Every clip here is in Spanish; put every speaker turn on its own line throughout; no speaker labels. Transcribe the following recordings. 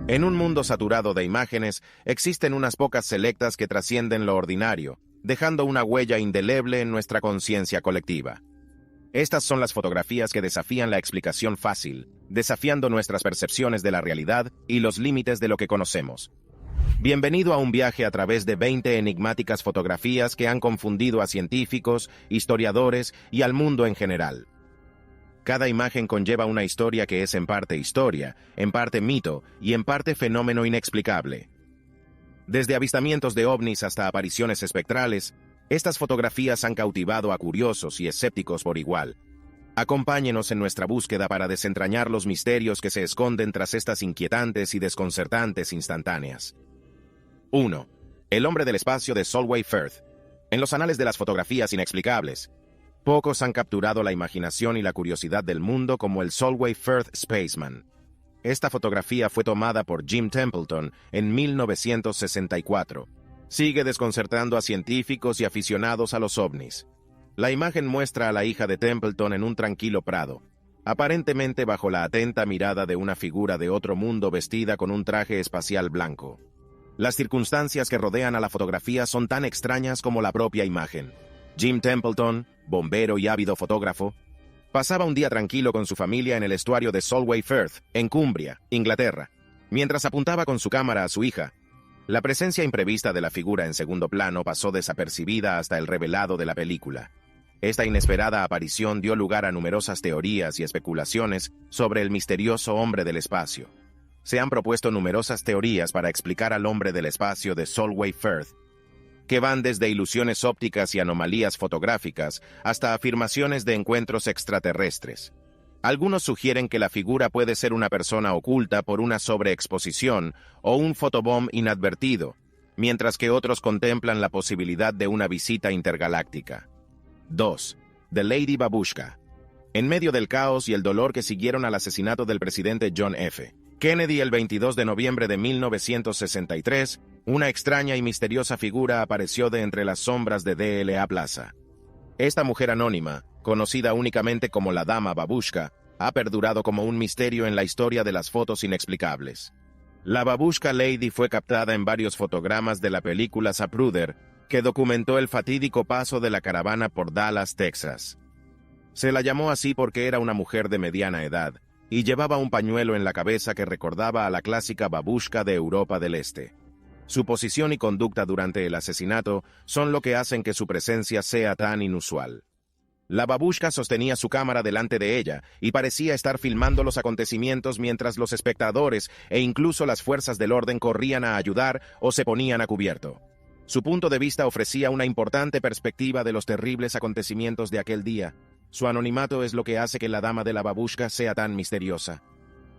En un mundo saturado de imágenes, existen unas pocas selectas que trascienden lo ordinario, dejando una huella indeleble en nuestra conciencia colectiva. Estas son las fotografías que desafían la explicación fácil, desafiando nuestras percepciones de la realidad y los límites de lo que conocemos. Bienvenido a un viaje a través de 20 enigmáticas fotografías que han confundido a científicos, historiadores y al mundo en general. Cada imagen conlleva una historia que es en parte historia, en parte mito y en parte fenómeno inexplicable. Desde avistamientos de ovnis hasta apariciones espectrales, estas fotografías han cautivado a curiosos y escépticos por igual. Acompáñenos en nuestra búsqueda para desentrañar los misterios que se esconden tras estas inquietantes y desconcertantes instantáneas. 1. El hombre del espacio de Solway Firth. En los anales de las fotografías inexplicables, pocos han capturado la imaginación y la curiosidad del mundo como el Solway Firth Spaceman. Esta fotografía fue tomada por Jim Templeton en 1964. Sigue desconcertando a científicos y aficionados a los ovnis. La imagen muestra a la hija de Templeton en un tranquilo prado, aparentemente bajo la atenta mirada de una figura de otro mundo vestida con un traje espacial blanco. Las circunstancias que rodean a la fotografía son tan extrañas como la propia imagen. Jim Templeton, bombero y ávido fotógrafo, pasaba un día tranquilo con su familia en el estuario de Solway Firth, en Cumbria, Inglaterra. Mientras apuntaba con su cámara a su hija, la presencia imprevista de la figura en segundo plano pasó desapercibida hasta el revelado de la película. Esta inesperada aparición dio lugar a numerosas teorías y especulaciones sobre el misterioso hombre del espacio. Se han propuesto numerosas teorías para explicar al hombre del espacio de Solway Firth, que van desde ilusiones ópticas y anomalías fotográficas hasta afirmaciones de encuentros extraterrestres. Algunos sugieren que la figura puede ser una persona oculta por una sobreexposición o un fotobomb inadvertido, mientras que otros contemplan la posibilidad de una visita intergaláctica. 2. The Lady Babushka. En medio del caos y el dolor que siguieron al asesinato del presidente John F. Kennedy el 22 de noviembre de 1963, una extraña y misteriosa figura apareció de entre las sombras de D.L.A. Plaza. Esta mujer anónima, conocida únicamente como la Dama Babushka, ha perdurado como un misterio en la historia de las fotos inexplicables. La Babushka Lady fue captada en varios fotogramas de la película Zapruder, que documentó el fatídico paso de la caravana por Dallas, Texas. Se la llamó así porque era una mujer de mediana edad, y llevaba un pañuelo en la cabeza que recordaba a la clásica babushka de Europa del Este. Su posición y conducta durante el asesinato son lo que hacen que su presencia sea tan inusual. La babushka sostenía su cámara delante de ella y parecía estar filmando los acontecimientos mientras los espectadores e incluso las fuerzas del orden corrían a ayudar o se ponían a cubierto. Su punto de vista ofrecía una importante perspectiva de los terribles acontecimientos de aquel día. Su anonimato es lo que hace que la dama de la babushka sea tan misteriosa.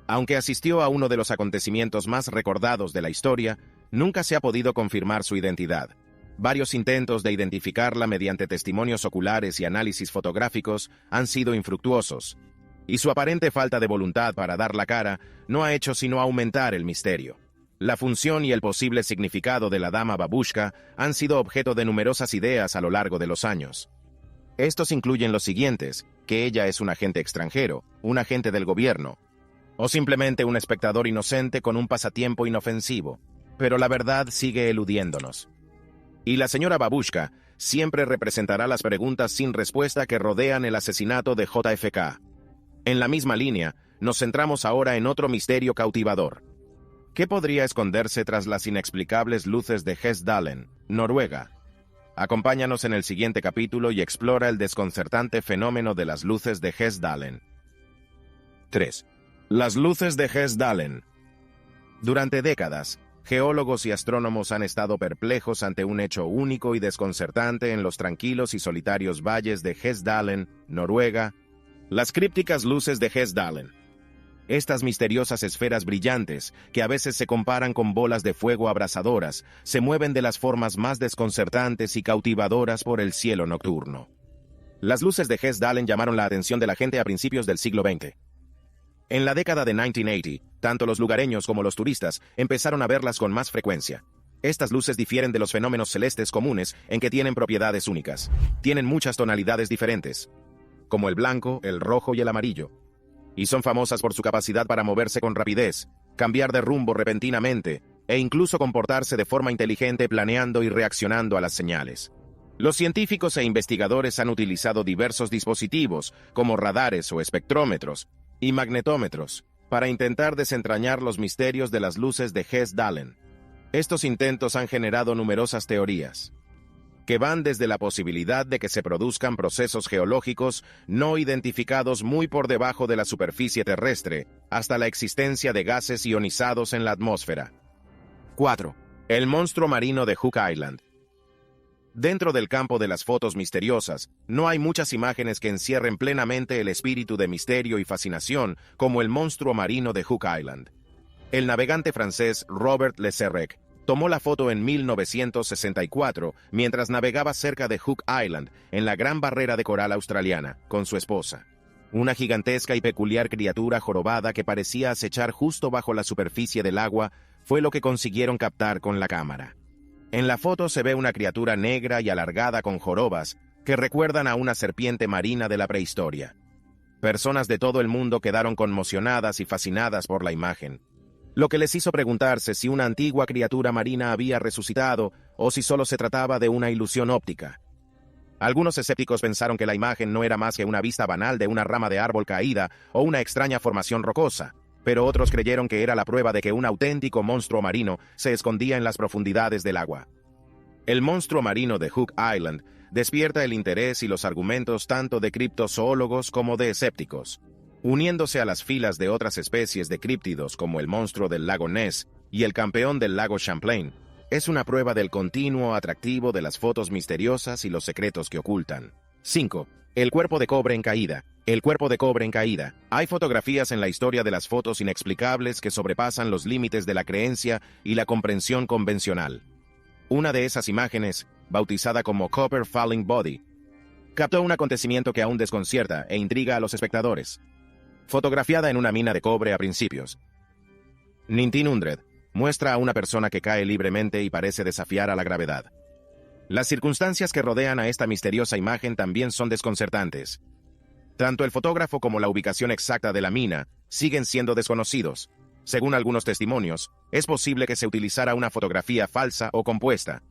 Aunque asistió a uno de los acontecimientos más recordados de la historia, nunca se ha podido confirmar su identidad. Varios intentos de identificarla mediante testimonios oculares y análisis fotográficos han sido infructuosos, y su aparente falta de voluntad para dar la cara no ha hecho sino aumentar el misterio. La función y el posible significado de la dama babushka han sido objeto de numerosas ideas a lo largo de los años. Estos incluyen los siguientes: que ella es un agente extranjero, un agente del gobierno, o simplemente un espectador inocente con un pasatiempo inofensivo. Pero la verdad sigue eludiéndonos. Y la señora Babushka siempre representará las preguntas sin respuesta que rodean el asesinato de JFK. En la misma línea, nos centramos ahora en otro misterio cautivador. ¿Qué podría esconderse tras las inexplicables luces de Hesdalen, Noruega? Acompáñanos en el siguiente capítulo y explora el desconcertante fenómeno de las luces de Hesdalen. 3. Las luces de Hesdalen. Durante décadas, geólogos y astrónomos han estado perplejos ante un hecho único y desconcertante en los tranquilos y solitarios valles de Hesdalen, Noruega: las crípticas luces de Hesdalen. Estas misteriosas esferas brillantes, que a veces se comparan con bolas de fuego abrasadoras, se mueven de las formas más desconcertantes y cautivadoras por el cielo nocturno. Las luces de Hesdalen llamaron la atención de la gente a principios del siglo XX. En la década de 1980, tanto los lugareños como los turistas empezaron a verlas con más frecuencia. Estas luces difieren de los fenómenos celestes comunes en que tienen propiedades únicas. Tienen muchas tonalidades diferentes, como el blanco, el rojo y el amarillo, y son famosas por su capacidad para moverse con rapidez, cambiar de rumbo repentinamente e incluso comportarse de forma inteligente planeando y reaccionando a las señales. Los científicos e investigadores han utilizado diversos dispositivos, como radares o espectrómetros, y magnetómetros, para intentar desentrañar los misterios de las luces de Hess-Dahlen. Estos intentos han generado numerosas teorías, que van desde la posibilidad de que se produzcan procesos geológicos no identificados muy por debajo de la superficie terrestre, hasta la existencia de gases ionizados en la atmósfera. 4. El monstruo marino de Hook Island. Dentro del campo de las fotos misteriosas, no hay muchas imágenes que encierren plenamente el espíritu de misterio y fascinación como el monstruo marino de Hook Island. El navegante francés Robert Le Serrec tomó la foto en 1964 mientras navegaba cerca de Hook Island, en la Gran Barrera de Coral australiana, con su esposa. Una gigantesca y peculiar criatura jorobada que parecía acechar justo bajo la superficie del agua fue lo que consiguieron captar con la cámara. En la foto se ve una criatura negra y alargada con jorobas que recuerdan a una serpiente marina de la prehistoria. Personas de todo el mundo quedaron conmocionadas y fascinadas por la imagen, lo que les hizo preguntarse si una antigua criatura marina había resucitado o si solo se trataba de una ilusión óptica. Algunos escépticos pensaron que la imagen no era más que una vista banal de una rama de árbol caída o una extraña formación rocosa, pero otros creyeron que era la prueba de que un auténtico monstruo marino se escondía en las profundidades del agua. El monstruo marino de Hook Island despierta el interés y los argumentos tanto de criptozoólogos como de escépticos, uniéndose a las filas de otras especies de críptidos como el monstruo del lago Ness y el campeón del lago Champlain. Es una prueba del continuo atractivo de las fotos misteriosas y los secretos que ocultan. 5. El cuerpo de cobre en caída. El cuerpo de cobre en caída. Hay fotografías en la historia de las fotos inexplicables que sobrepasan los límites de la creencia y la comprensión convencional. Una de esas imágenes, bautizada como Copper Falling Body, captó un acontecimiento que aún desconcierta e intriga a los espectadores. Fotografiada en una mina de cobre a principios, 1900 muestra a una persona que cae libremente y parece desafiar a la gravedad. Las circunstancias que rodean a esta misteriosa imagen también son desconcertantes. Tanto el fotógrafo como la ubicación exacta de la mina siguen siendo desconocidos. Según algunos testimonios, es posible que se utilizara una fotografía falsa o compuesta,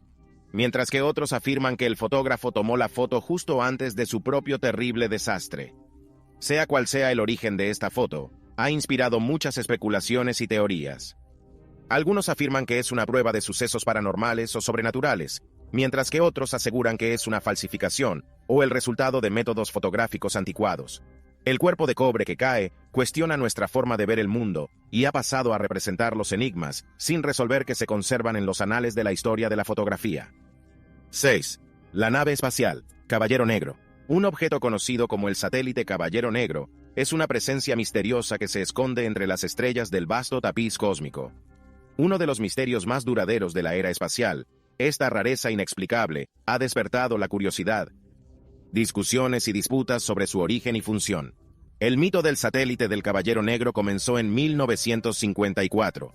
mientras que otros afirman que el fotógrafo tomó la foto justo antes de su propio terrible desastre. Sea cual sea el origen de esta foto, ha inspirado muchas especulaciones y teorías. Algunos afirman que es una prueba de sucesos paranormales o sobrenaturales, mientras que otros aseguran que es una falsificación o el resultado de métodos fotográficos anticuados. El cuerpo de cobre que cae cuestiona nuestra forma de ver el mundo y ha pasado a representar los enigmas sin resolver que se conservan en los anales de la historia de la fotografía. 6. La nave espacial, Caballero Negro. Un objeto conocido como el satélite Caballero Negro es una presencia misteriosa que se esconde entre las estrellas del vasto tapiz cósmico. Uno de los misterios más duraderos de la era espacial, esta rareza inexplicable ha despertado la curiosidad, discusiones y disputas sobre su origen y función. El mito del satélite del Caballero Negro comenzó en 1954,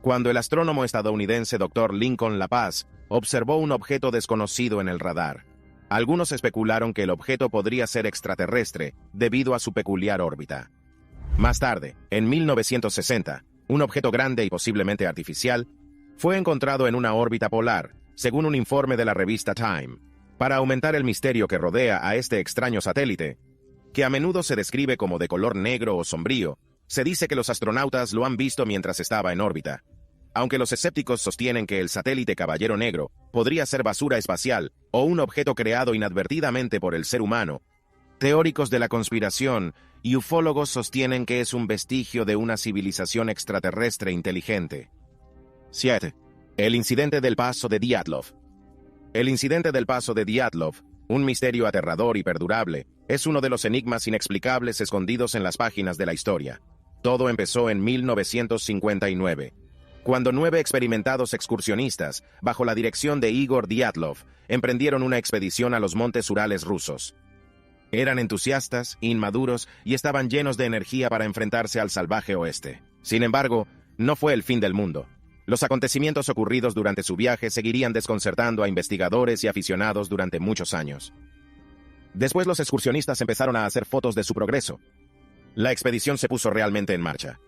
cuando el astrónomo estadounidense Dr. Lincoln LaPaz observó un objeto desconocido en el radar. Algunos especularon que el objeto podría ser extraterrestre debido a su peculiar órbita. Más tarde, en 1960, un objeto grande y posiblemente artificial fue encontrado en una órbita polar, según un informe de la revista Time. Para aumentar el misterio que rodea a este extraño satélite, que a menudo se describe como de color negro o sombrío, se dice que los astronautas lo han visto mientras estaba en órbita. Aunque los escépticos sostienen que el satélite Caballero Negro podría ser basura espacial o un objeto creado inadvertidamente por el ser humano, teóricos de la conspiración y ufólogos sostienen que es un vestigio de una civilización extraterrestre inteligente. 7. El incidente del paso de Dyatlov. El incidente del paso de Dyatlov, un misterio aterrador y perdurable, es uno de los enigmas inexplicables escondidos en las páginas de la historia. Todo empezó en 1959, cuando 9 experimentados excursionistas, bajo la dirección de Igor Dyatlov, emprendieron una expedición a los montes Urales rusos. Eran entusiastas, inmaduros y estaban llenos de energía para enfrentarse al salvaje oeste. Sin embargo, no fue el fin del mundo. Los acontecimientos ocurridos durante su viaje seguirían desconcertando a investigadores y aficionados durante muchos años. Después los excursionistas empezaron a hacer fotos de su progreso. La expedición se puso realmente en marcha.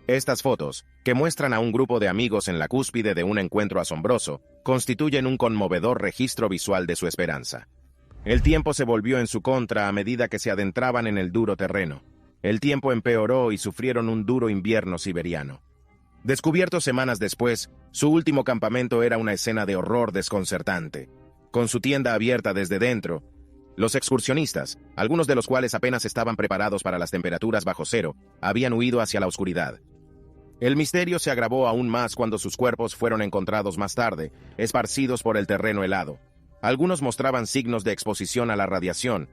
Estas fotos, que muestran a un grupo de amigos en la cúspide de un encuentro asombroso, constituyen un conmovedor registro visual de su esperanza. El tiempo se volvió en su contra a medida que se adentraban en el duro terreno. El tiempo empeoró y sufrieron un duro invierno siberiano. Descubierto semanas después, su último campamento era una escena de horror desconcertante. Con su tienda abierta desde dentro, los excursionistas, algunos de los cuales apenas estaban preparados para las temperaturas bajo cero, habían huido hacia la oscuridad. El misterio se agravó aún más cuando sus cuerpos fueron encontrados más tarde, esparcidos por el terreno helado. Algunos mostraban signos de exposición a la radiación,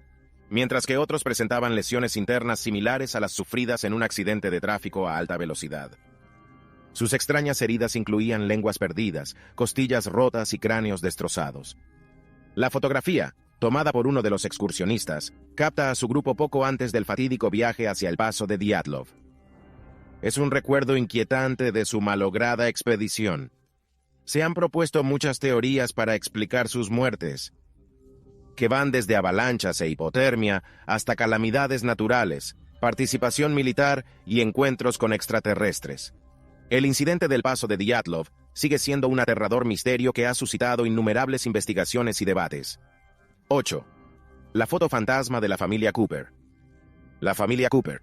mientras que otros presentaban lesiones internas similares a las sufridas en un accidente de tráfico a alta velocidad. Sus extrañas heridas incluían lenguas perdidas, costillas rotas y cráneos destrozados. La fotografía, tomada por uno de los excursionistas, capta a su grupo poco antes del fatídico viaje hacia el paso de Dyatlov. Es un recuerdo inquietante de su malograda expedición. Se han propuesto muchas teorías para explicar sus muertes, que van desde avalanchas e hipotermia hasta calamidades naturales, participación militar y encuentros con extraterrestres. El incidente del paso de Dyatlov sigue siendo un aterrador misterio que ha suscitado innumerables investigaciones y debates. 8. La foto fantasma de la familia Cooper. La familia Cooper.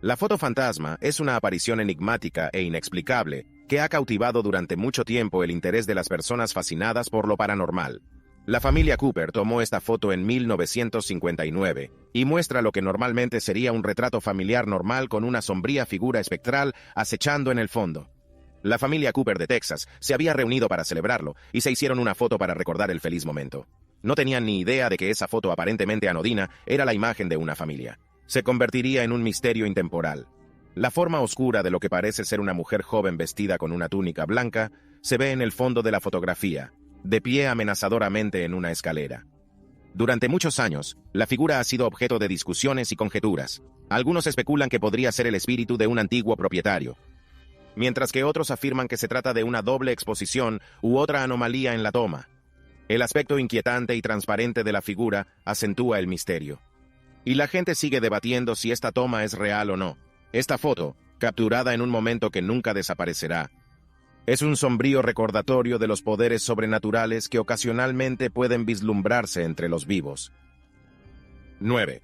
La foto fantasma es una aparición enigmática e inexplicable que ha cautivado durante mucho tiempo el interés de las personas fascinadas por lo paranormal. La familia Cooper tomó esta foto en 1959 y muestra lo que normalmente sería un retrato familiar normal con una sombría figura espectral acechando en el fondo. La familia Cooper de Texas se había reunido para celebrarlo y se hicieron una foto para recordar el feliz momento. No tenían ni idea de que esa foto aparentemente anodina era la imagen de una familia. Se convertiría en un misterio intemporal. La forma oscura de lo que parece ser una mujer joven vestida con una túnica blanca se ve en el fondo de la fotografía, de pie amenazadoramente en una escalera. Durante muchos años, la figura ha sido objeto de discusiones y conjeturas. Algunos especulan que podría ser el espíritu de un antiguo propietario, mientras que otros afirman que se trata de una doble exposición u otra anomalía en la toma. El aspecto inquietante y transparente de la figura acentúa el misterio. Y la gente sigue debatiendo si esta toma es real o no. Esta foto, capturada en un momento que nunca desaparecerá, es un sombrío recordatorio de los poderes sobrenaturales que ocasionalmente pueden vislumbrarse entre los vivos. 9.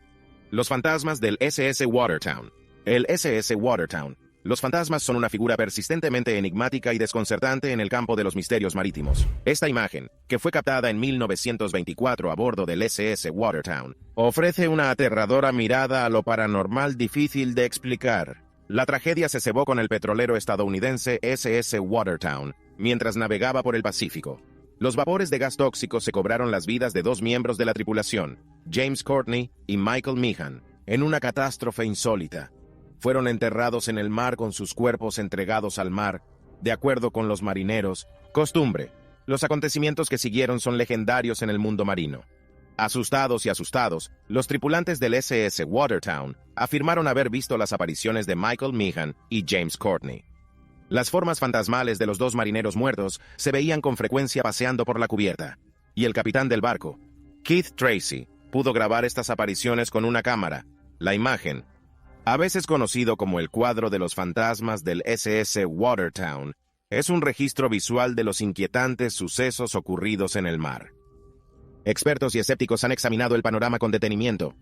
Los fantasmas del SS Watertown. El SS Watertown. Los fantasmas son una figura persistentemente enigmática y desconcertante en el campo de los misterios marítimos. Esta imagen, que fue captada en 1924 a bordo del SS Watertown, ofrece una aterradora mirada a lo paranormal difícil de explicar. La tragedia se cebó con el petrolero estadounidense SS Watertown, mientras navegaba por el Pacífico. Los vapores de gas tóxico se cobraron las vidas de dos miembros de la tripulación, James Courtney y Michael Meehan, en una catástrofe insólita. Fueron enterrados en el mar con sus cuerpos entregados al mar, de acuerdo con los marineros. Costumbre. Los acontecimientos que siguieron son legendarios en el mundo marino. Asustados, los tripulantes del SS Watertown afirmaron haber visto las apariciones de Michael Meehan y James Courtney. Las formas fantasmales de los dos marineros muertos se veían con frecuencia paseando por la cubierta, y el capitán del barco, Keith Tracy, pudo grabar estas apariciones con una cámara. La imagen, a veces conocido como el cuadro de los fantasmas del SS Watertown, es un registro visual de los inquietantes sucesos ocurridos en el mar. Expertos y escépticos han examinado el panorama con detenimiento.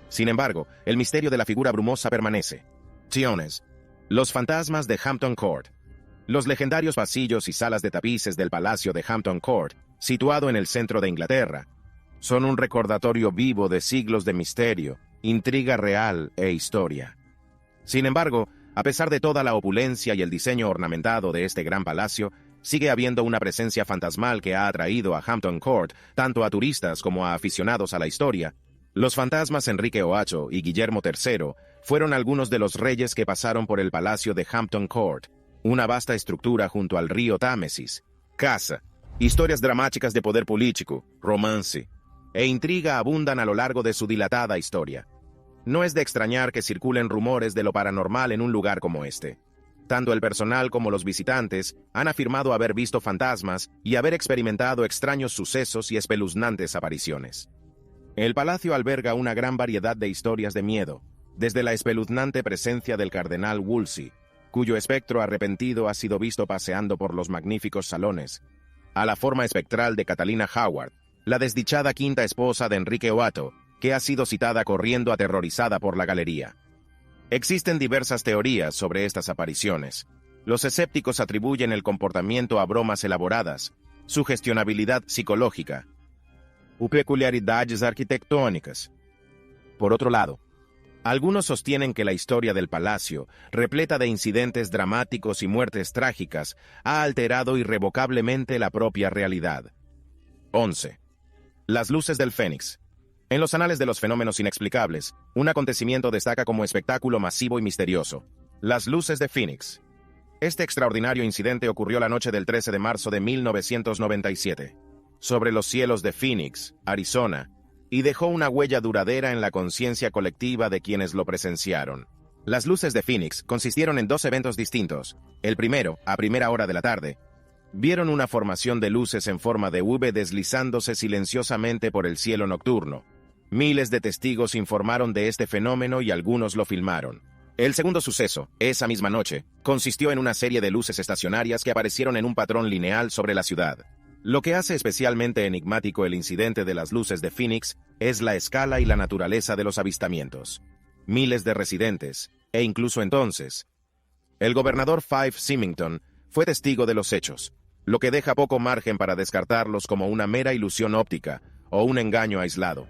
Sin embargo, el misterio de la figura brumosa permanece. Tiones. Los fantasmas de Hampton Court. Los legendarios pasillos y salas de tapices del Palacio de Hampton Court, situado en el centro de Inglaterra, son un recordatorio vivo de siglos de misterio, intriga real e historia. Sin embargo, a pesar de toda la opulencia y el diseño ornamentado de este gran palacio, sigue habiendo una presencia fantasmal que ha atraído a Hampton Court tanto a turistas como a aficionados a la historia. Los fantasmas Enrique VIII y Guillermo III fueron algunos de los reyes que pasaron por el palacio de Hampton Court, una vasta estructura junto al río Támesis. Casa, historias dramáticas de poder político, romance e intriga abundan a lo largo de su dilatada historia. No es de extrañar que circulen rumores de lo paranormal en un lugar como este. Tanto el personal como los visitantes han afirmado haber visto fantasmas y haber experimentado extraños sucesos y espeluznantes apariciones. El palacio alberga una gran variedad de historias de miedo, desde la espeluznante presencia del cardenal Wolsey, cuyo espectro arrepentido ha sido visto paseando por los magníficos salones, a la forma espectral de Catalina Howard, la desdichada quinta esposa de Enrique Oato, que ha sido citada corriendo aterrorizada por la galería. Existen diversas teorías sobre estas apariciones. Los escépticos atribuyen el comportamiento a bromas elaboradas, sugestionabilidad psicológica u peculiaridades arquitectónicas. Por otro lado, algunos sostienen que la historia del palacio, repleta de incidentes dramáticos y muertes trágicas, ha alterado irrevocablemente la propia realidad. 11. Las luces del Fénix. En los anales de los fenómenos inexplicables, un acontecimiento destaca como espectáculo masivo y misterioso: las luces de Phoenix. Este extraordinario incidente ocurrió la noche del 13 de marzo de 1997, sobre los cielos de Phoenix, Arizona, y dejó una huella duradera en la conciencia colectiva de quienes lo presenciaron. Las luces de Phoenix consistieron en dos eventos distintos. El primero, a primera hora de la tarde, vieron una formación de luces en forma de V deslizándose silenciosamente por el cielo nocturno. Miles de testigos informaron de este fenómeno y algunos lo filmaron. El segundo suceso, esa misma noche, consistió en una serie de luces estacionarias que aparecieron en un patrón lineal sobre la ciudad. Lo que hace especialmente enigmático el incidente de las luces de Phoenix es la escala y la naturaleza de los avistamientos. Miles de residentes, e incluso entonces, el gobernador Fife Symington fue testigo de los hechos, lo que deja poco margen para descartarlos como una mera ilusión óptica o un engaño aislado.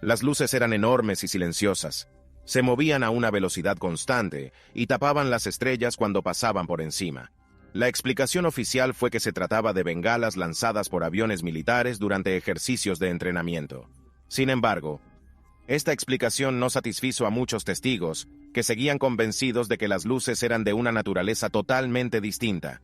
Las luces eran enormes y silenciosas, se movían a una velocidad constante y tapaban las estrellas cuando pasaban por encima. La explicación oficial fue que se trataba de bengalas lanzadas por aviones militares durante ejercicios de entrenamiento. Sin embargo, esta explicación no satisfizo a muchos testigos, que seguían convencidos de que las luces eran de una naturaleza totalmente distinta.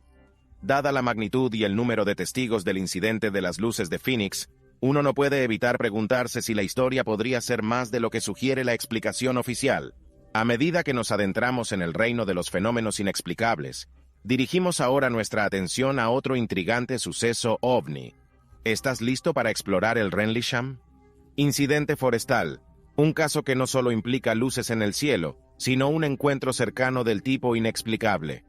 Dada la magnitud y el número de testigos del incidente de las luces de Phoenix, uno no puede evitar preguntarse si la historia podría ser más de lo que sugiere la explicación oficial. A medida que nos adentramos en el reino de los fenómenos inexplicables, dirigimos ahora nuestra atención a otro intrigante suceso ovni. ¿Estás listo para explorar el Rendlesham? Incidente forestal, un caso que no solo implica luces en el cielo, sino un encuentro cercano del tipo inexplicable.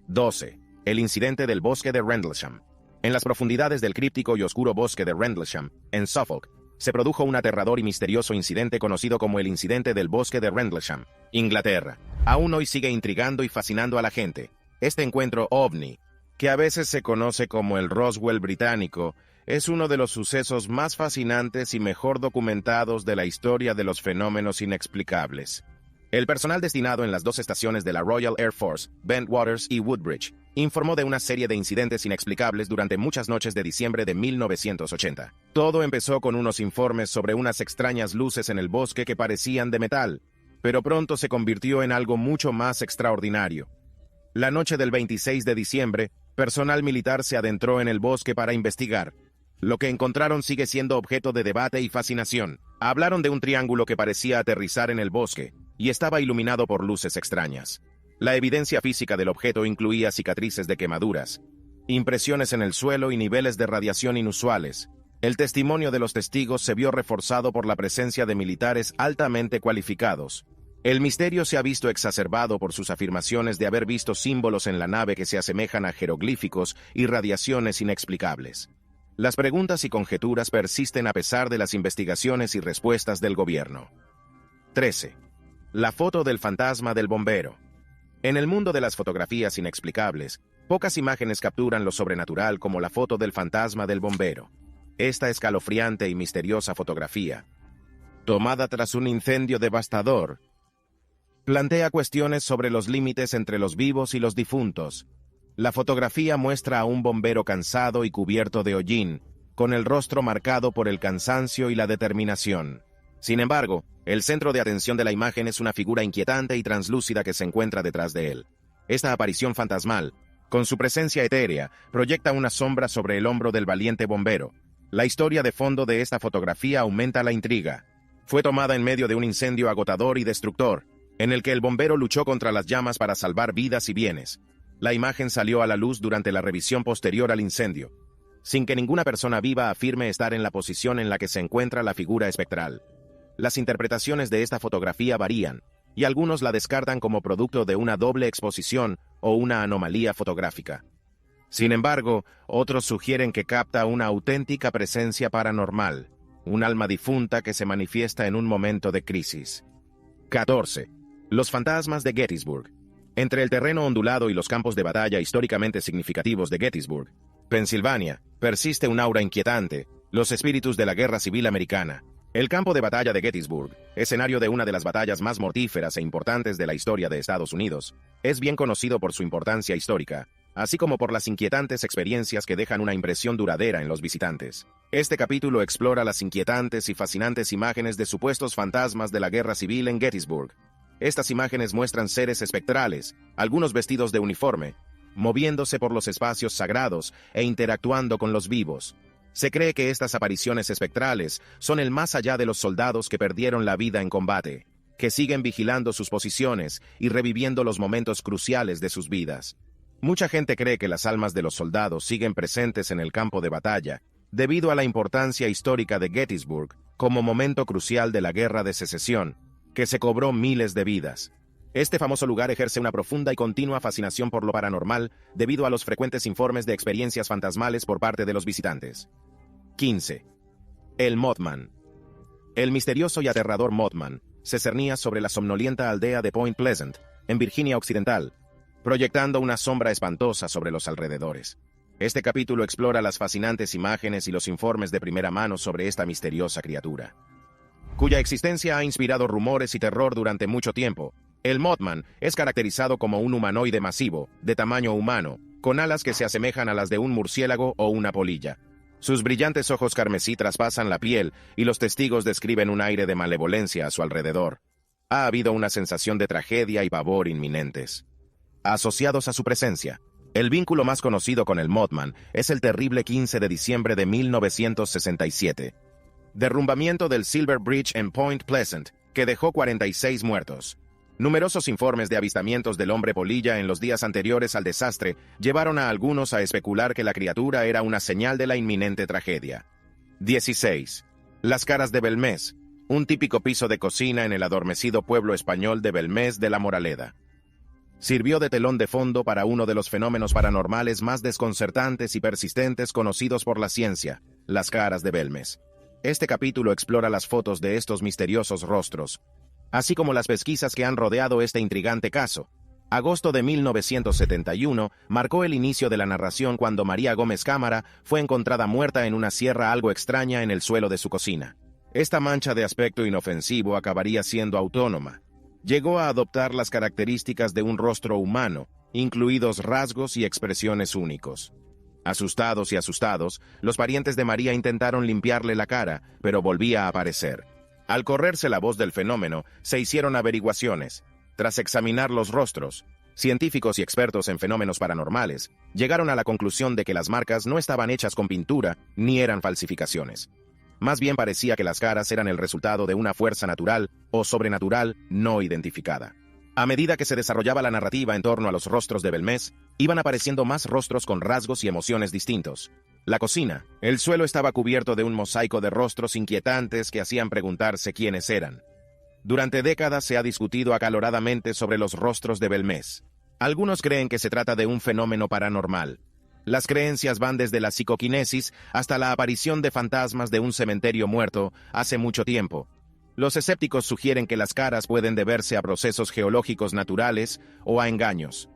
12. El incidente del bosque de Rendlesham. En las profundidades del críptico y oscuro bosque de Rendlesham, en Suffolk, se produjo un aterrador y misterioso incidente conocido como el incidente del bosque de Rendlesham, Inglaterra. Aún hoy sigue intrigando y fascinando a la gente. Este encuentro ovni, que a veces se conoce como el Roswell británico, es uno de los sucesos más fascinantes y mejor documentados de la historia de los fenómenos inexplicables. El personal destinado en las dos estaciones de la Royal Air Force, Bentwaters y Woodbridge, informó de una serie de incidentes inexplicables durante muchas noches de diciembre de 1980. Todo empezó con unos informes sobre unas extrañas luces en el bosque que parecían de metal, pero pronto se convirtió en algo mucho más extraordinario. La noche del 26 de diciembre, personal militar se adentró en el bosque para investigar. Lo que encontraron sigue siendo objeto de debate y fascinación. Hablaron de un triángulo que parecía aterrizar en el bosque y estaba iluminado por luces extrañas. La evidencia física del objeto incluía cicatrices de quemaduras, impresiones en el suelo y niveles de radiación inusuales. El testimonio de los testigos se vio reforzado por la presencia de militares altamente cualificados. El misterio se ha visto exacerbado por sus afirmaciones de haber visto símbolos en la nave que se asemejan a jeroglíficos y radiaciones inexplicables. Las preguntas y conjeturas persisten a pesar de las investigaciones y respuestas del gobierno. 13. La foto del fantasma del bombero. En el mundo de las fotografías inexplicables, pocas imágenes capturan lo sobrenatural como la foto del fantasma del bombero. Esta escalofriante y misteriosa fotografía, tomada tras un incendio devastador, plantea cuestiones sobre los límites entre los vivos y los difuntos. La fotografía muestra a un bombero cansado y cubierto de hollín, con el rostro marcado por el cansancio y la determinación. Sin embargo, el centro de atención de la imagen es una figura inquietante y translúcida que se encuentra detrás de él. Esta aparición fantasmal, con su presencia etérea, proyecta una sombra sobre el hombro del valiente bombero. La historia de fondo de esta fotografía aumenta la intriga. Fue tomada en medio de un incendio agotador y destructor, en el que el bombero luchó contra las llamas para salvar vidas y bienes. La imagen salió a la luz durante la revisión posterior al incendio, sin que ninguna persona viva afirme estar en la posición en la que se encuentra la figura espectral. Las interpretaciones de esta fotografía varían, y algunos la descartan como producto de una doble exposición o una anomalía fotográfica. Sin embargo, otros sugieren que capta una auténtica presencia paranormal, un alma difunta que se manifiesta en un momento de crisis. 14. Los fantasmas de Gettysburg. Entre el terreno ondulado y los campos de batalla históricamente significativos de Gettysburg, Pensilvania, persiste un aura inquietante, los espíritus de la Guerra Civil Americana. El campo de batalla de Gettysburg, escenario de una de las batallas más mortíferas e importantes de la historia de Estados Unidos, es bien conocido por su importancia histórica, así como por las inquietantes experiencias que dejan una impresión duradera en los visitantes. Este capítulo explora las inquietantes y fascinantes imágenes de supuestos fantasmas de la Guerra Civil en Gettysburg. Estas imágenes muestran seres espectrales, algunos vestidos de uniforme, moviéndose por los espacios sagrados e interactuando con los vivos. Se cree que estas apariciones espectrales son el más allá de los soldados que perdieron la vida en combate, que siguen vigilando sus posiciones y reviviendo los momentos cruciales de sus vidas. Mucha gente cree que las almas de los soldados siguen presentes en el campo de batalla, debido a la importancia histórica de Gettysburg como momento crucial de la Guerra de Secesión, que se cobró miles de vidas. Este famoso lugar ejerce una profunda y continua fascinación por lo paranormal debido a los frecuentes informes de experiencias fantasmales por parte de los visitantes. 15. El Mothman. El misterioso y aterrador Mothman se cernía sobre la somnolienta aldea de Point Pleasant, en Virginia Occidental, proyectando una sombra espantosa sobre los alrededores. Este capítulo explora las fascinantes imágenes y los informes de primera mano sobre esta misteriosa criatura, cuya existencia ha inspirado rumores y terror durante mucho tiempo. El Mothman es caracterizado como un humanoide masivo, de tamaño humano, con alas que se asemejan a las de un murciélago o una polilla. Sus brillantes ojos carmesí traspasan la piel y los testigos describen un aire de malevolencia a su alrededor. Ha habido una sensación de tragedia y pavor inminentes asociados a su presencia. El vínculo más conocido con el Mothman es el terrible 15 de diciembre de 1967. Derrumbamiento del Silver Bridge en Point Pleasant, que dejó 46 muertos. Numerosos informes de avistamientos del hombre polilla en los días anteriores al desastre llevaron a algunos a especular que la criatura era una señal de la inminente tragedia. 16. Las caras de Belmez, un típico piso de cocina en el adormecido pueblo español de Belmez de la Moraleda. Sirvió de telón de fondo para uno de los fenómenos paranormales más desconcertantes y persistentes conocidos por la ciencia, las caras de Belmez. Este capítulo explora las fotos de estos misteriosos rostros, así como las pesquisas que han rodeado este intrigante caso. Agosto de 1971 marcó el inicio de la narración cuando María Gómez Cámara fue encontrada muerta en una sierra algo extraña en el suelo de su cocina. Esta mancha de aspecto inofensivo acabaría siendo autónoma. Llegó a adoptar las características de un rostro humano, incluidos rasgos y expresiones únicos. Asustados y asustados, los parientes de María intentaron limpiarle la cara, pero volvía a aparecer. Al correrse la voz del fenómeno, se hicieron averiguaciones. Tras examinar los rostros, científicos y expertos en fenómenos paranormales llegaron a la conclusión de que las marcas no estaban hechas con pintura ni eran falsificaciones. Más bien parecía que las caras eran el resultado de una fuerza natural o sobrenatural no identificada. A medida que se desarrollaba la narrativa en torno a los rostros de Belmez, iban apareciendo más rostros con rasgos y emociones distintos. La cocina, el suelo estaba cubierto de un mosaico de rostros inquietantes que hacían preguntarse quiénes eran. Durante décadas se ha discutido acaloradamente sobre los rostros de Belmez. Algunos creen que se trata de un fenómeno paranormal. Las creencias van desde la psicoquinesis hasta la aparición de fantasmas de un cementerio muerto hace mucho tiempo. Los escépticos sugieren que las caras pueden deberse a procesos geológicos naturales o a engaños.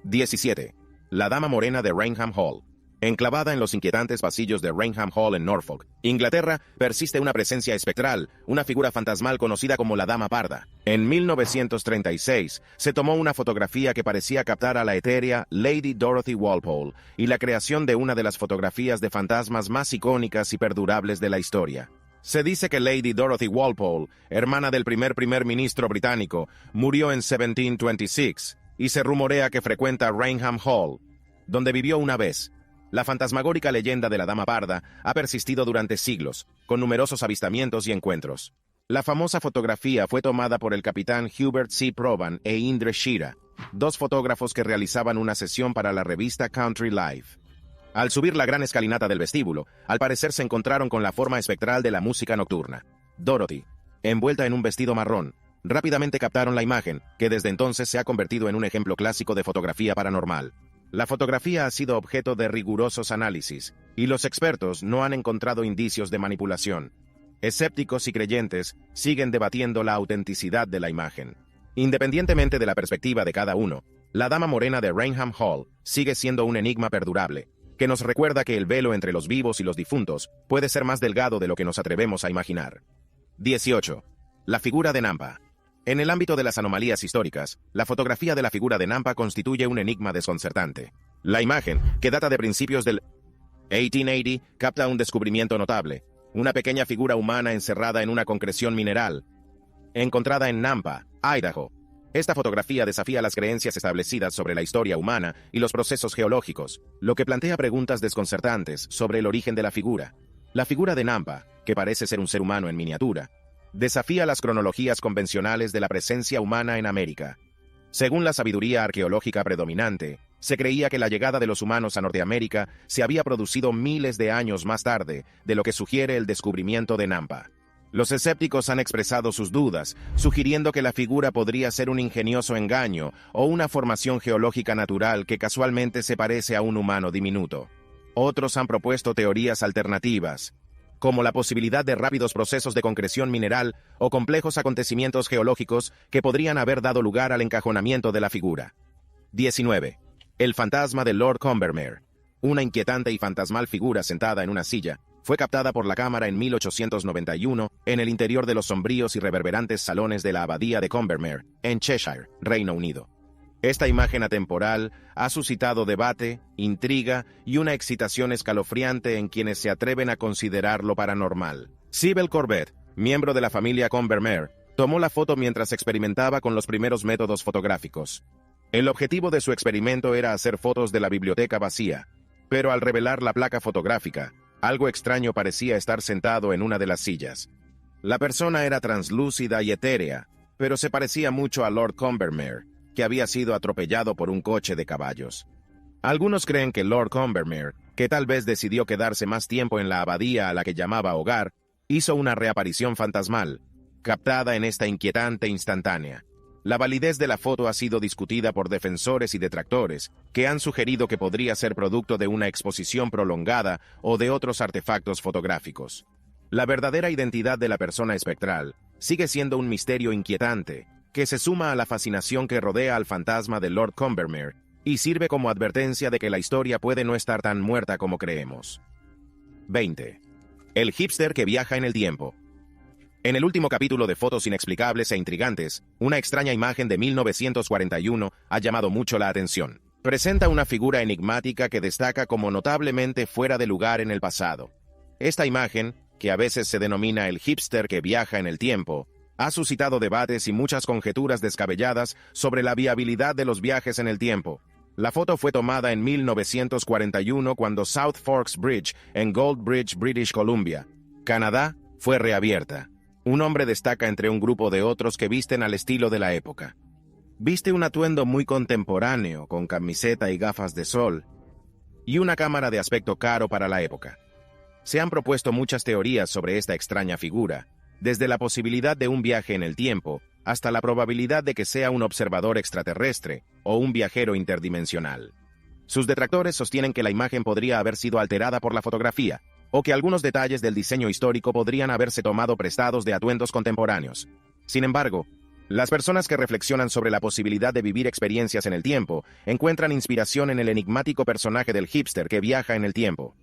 17. La Dama Morena de Raynham Hall. Enclavada en los inquietantes pasillos de Raynham Hall en Norfolk, Inglaterra, persiste una presencia espectral, una figura fantasmal conocida como la Dama Parda. En 1936, se tomó una fotografía que parecía captar a la etérea Lady Dorothy Walpole y la creación de una de las fotografías de fantasmas más icónicas y perdurables de la historia. Se dice que Lady Dorothy Walpole, hermana del primer ministro británico, murió en 1726, y se rumorea que frecuenta Raynham Hall, donde vivió una vez. La fantasmagórica leyenda de la Dama Parda ha persistido durante siglos, con numerosos avistamientos y encuentros. La famosa fotografía fue tomada por el capitán Hubert C. Provan e Indre Shira, dos fotógrafos que realizaban una sesión para la revista Country Life. Al subir la gran escalinata del vestíbulo, al parecer se encontraron con la forma espectral de la música nocturna. Dorothy, envuelta en un vestido marrón, rápidamente captaron la imagen, que desde entonces se ha convertido en un ejemplo clásico de fotografía paranormal. La fotografía ha sido objeto de rigurosos análisis, y los expertos no han encontrado indicios de manipulación. Escépticos y creyentes siguen debatiendo la autenticidad de la imagen. Independientemente de la perspectiva de cada uno, la dama morena de Raynham Hall sigue siendo un enigma perdurable, que nos recuerda que el velo entre los vivos y los difuntos puede ser más delgado de lo que nos atrevemos a imaginar. 18. La figura de Nampa. En el ámbito de las anomalías históricas, la fotografía de la figura de Nampa constituye un enigma desconcertante. La imagen, que data de principios del 1880, capta un descubrimiento notable: una pequeña figura humana encerrada en una concreción mineral, encontrada en Nampa, Idaho. Esta fotografía desafía las creencias establecidas sobre la historia humana y los procesos geológicos, lo que plantea preguntas desconcertantes sobre el origen de la figura. La figura de Nampa, que parece ser un ser humano en miniatura, desafía las cronologías convencionales de la presencia humana en América. Según la sabiduría arqueológica predominante, se creía que la llegada de los humanos a Norteamérica se había producido miles de años más tarde de lo que sugiere el descubrimiento de Nampa. Los escépticos han expresado sus dudas, sugiriendo que la figura podría ser un ingenioso engaño o una formación geológica natural que casualmente se parece a un humano diminuto. Otros han propuesto teorías alternativas, como la posibilidad de rápidos procesos de concreción mineral o complejos acontecimientos geológicos que podrían haber dado lugar al encajonamiento de la figura. 19. El fantasma de Lord Combermere. Una inquietante y fantasmal figura sentada en una silla fue captada por la cámara en 1891 en el interior de los sombríos y reverberantes salones de la abadía de Combermere, en Cheshire, Reino Unido. Esta imagen atemporal ha suscitado debate, intriga y una excitación escalofriante en quienes se atreven a considerarlo paranormal. Sybil Corbett, miembro de la familia Combermere, tomó la foto mientras experimentaba con los primeros métodos fotográficos. El objetivo de su experimento era hacer fotos de la biblioteca vacía, pero al revelar la placa fotográfica, algo extraño parecía estar sentado en una de las sillas. La persona era translúcida y etérea, pero se parecía mucho a Lord Combermere, que había sido atropellado por un coche de caballos. Algunos creen que Lord Combermere, que tal vez decidió quedarse más tiempo en la abadía a la que llamaba hogar, hizo una reaparición fantasmal, captada en esta inquietante instantánea. La validez de la foto ha sido discutida por defensores y detractores, que han sugerido que podría ser producto de una exposición prolongada o de otros artefactos fotográficos. La verdadera identidad de la persona espectral sigue siendo un misterio inquietante, que se suma a la fascinación que rodea al fantasma de Lord Combermere y sirve como advertencia de que la historia puede no estar tan muerta como creemos. 20. El hipster que viaja en el tiempo. En el último capítulo de Fotos Inexplicables e Intrigantes, una extraña imagen de 1941 ha llamado mucho la atención. Presenta una figura enigmática que destaca como notablemente fuera de lugar en el pasado. Esta imagen, que a veces se denomina el hipster que viaja en el tiempo, ha suscitado debates y muchas conjeturas descabelladas sobre la viabilidad de los viajes en el tiempo. La foto fue tomada en 1941 cuando South Forks Bridge, en Gold Bridge, British Columbia, Canadá, fue reabierta. Un hombre destaca entre un grupo de otros que visten al estilo de la época. Viste un atuendo muy contemporáneo, con camiseta y gafas de sol, y una cámara de aspecto caro para la época. Se han propuesto muchas teorías sobre esta extraña figura, desde la posibilidad de un viaje en el tiempo hasta la probabilidad de que sea un observador extraterrestre o un viajero interdimensional. Sus detractores sostienen que la imagen podría haber sido alterada por la fotografía, o que algunos detalles del diseño histórico podrían haberse tomado prestados de atuendos contemporáneos. Sin embargo, las personas que reflexionan sobre la posibilidad de vivir experiencias en el tiempo encuentran inspiración en el enigmático personaje del hipster que viaja en el tiempo.